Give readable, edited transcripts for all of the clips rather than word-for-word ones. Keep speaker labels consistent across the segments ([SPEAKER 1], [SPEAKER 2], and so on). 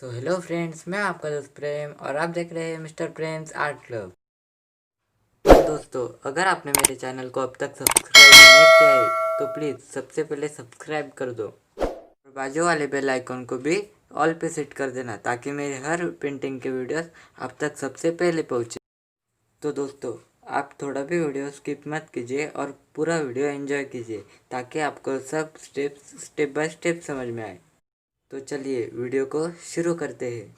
[SPEAKER 1] Hello friends, मैं आपका दोस्त प्रेम और आप देख रहे हैं मिस्टर प्रेम्स आर्ट क्लब। तो दोस्तों, अगर आपने मेरे चैनल को अब तक सब्सक्राइब नहीं किया है तो प्लीज़ सबसे पहले सब्सक्राइब कर दो और बाजू वाले बेल आइकन को भी ऑल पे सेट कर देना ताकि मेरे हर पेंटिंग के वीडियोस आप तक सबसे पहले पहुँचे। तो दोस्तों, आप थोड़ा भी वीडियो स्किप मत कीजिए और पूरा वीडियो एंजॉय कीजिए ताकि आपको सब स्टेप बाय स्टेप समझ में आए। तो चलिए वीडियो को शुरू करते हैं।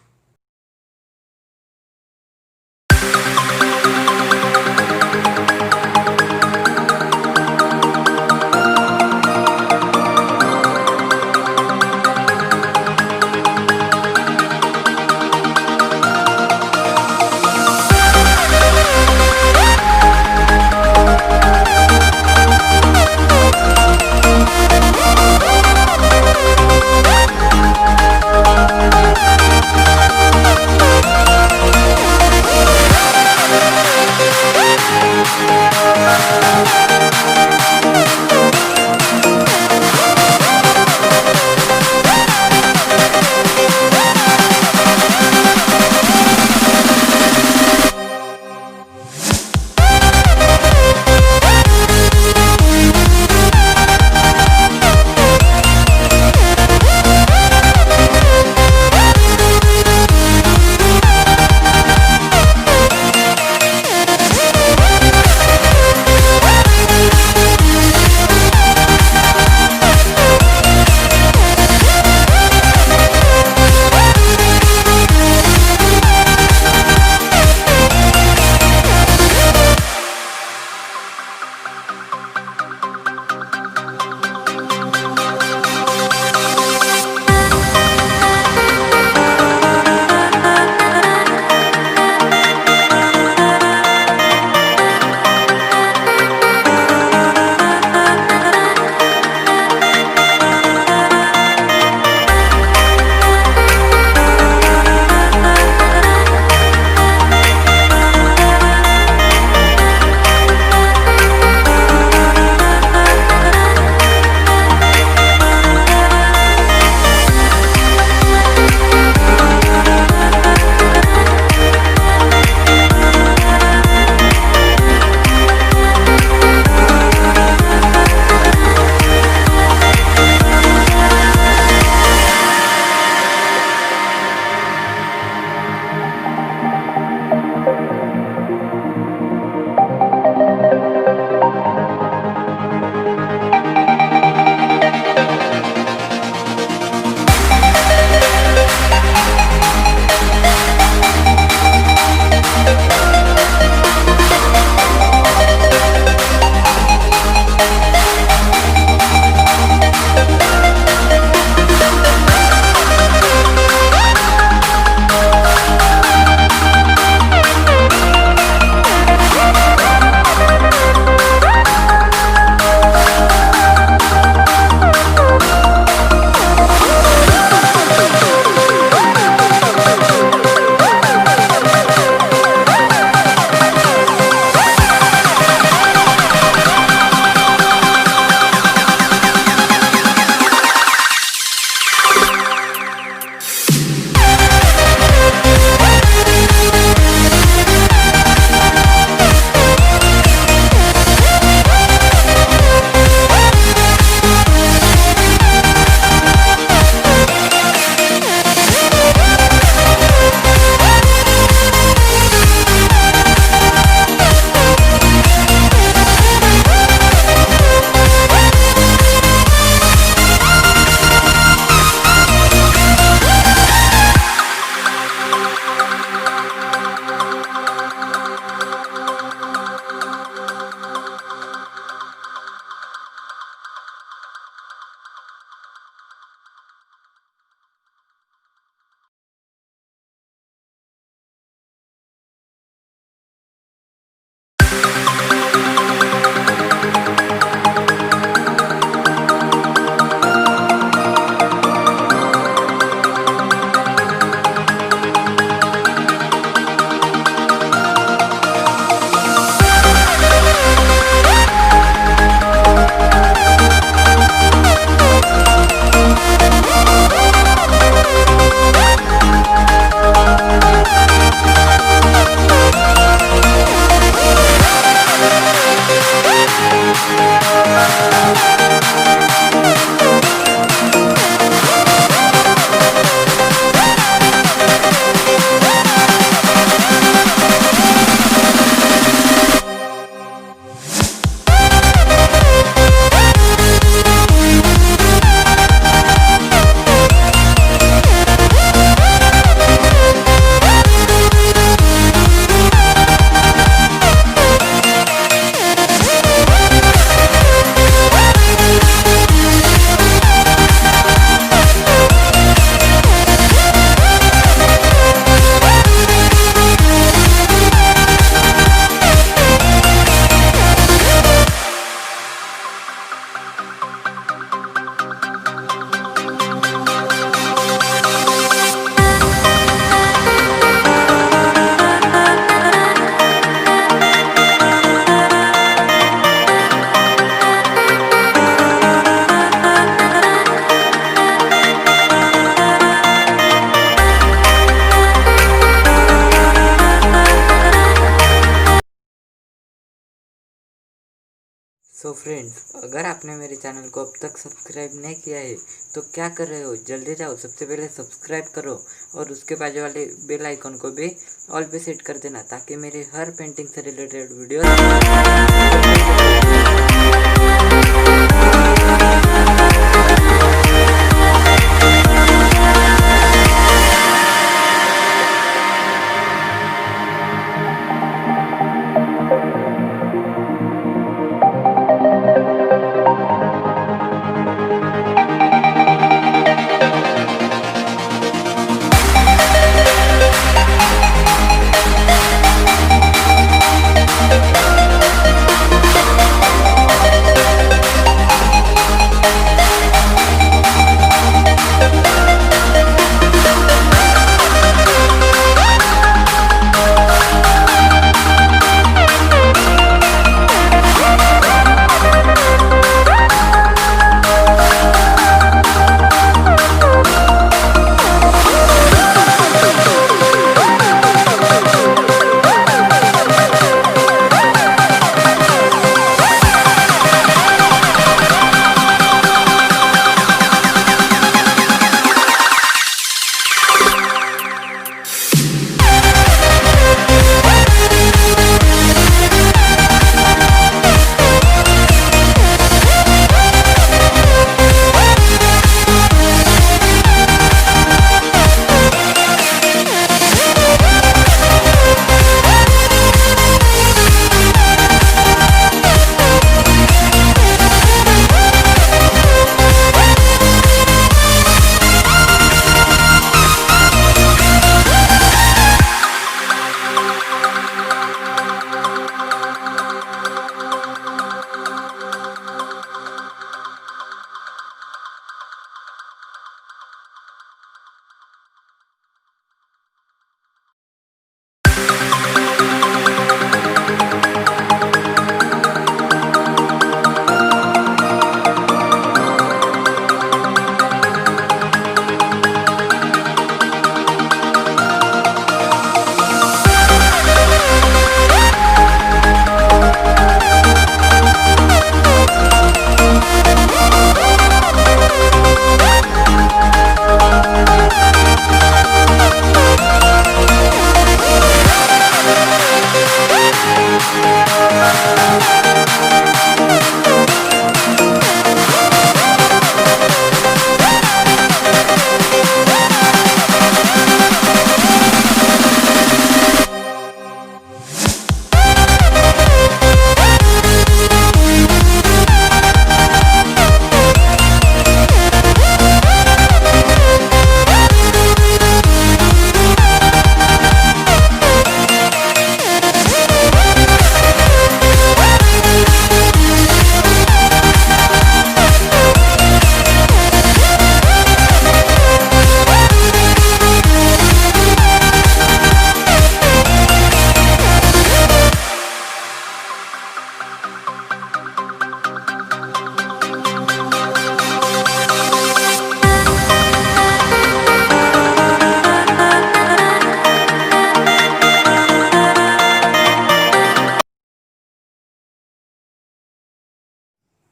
[SPEAKER 1] सो फ्रेंड्स, अगर आपने मेरे चैनल को अब तक सब्सक्राइब नहीं किया है तो क्या कर रहे हो, जल्दी जाओ सबसे पहले सब्सक्राइब करो और उसके बाजू वाले बेल आइकन को भी ऑल पे सेट कर देना ताकि मेरे हर पेंटिंग से रिलेटेड वीडियो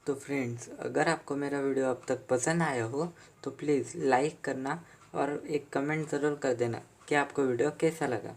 [SPEAKER 1] तो फ्रेंड्स, अगर आपको मेरा वीडियो अब तक पसंद आया हो तो प्लीज़ लाइक करना और एक कमेंट ज़रूर कर देना कि आपको वीडियो कैसा लगा।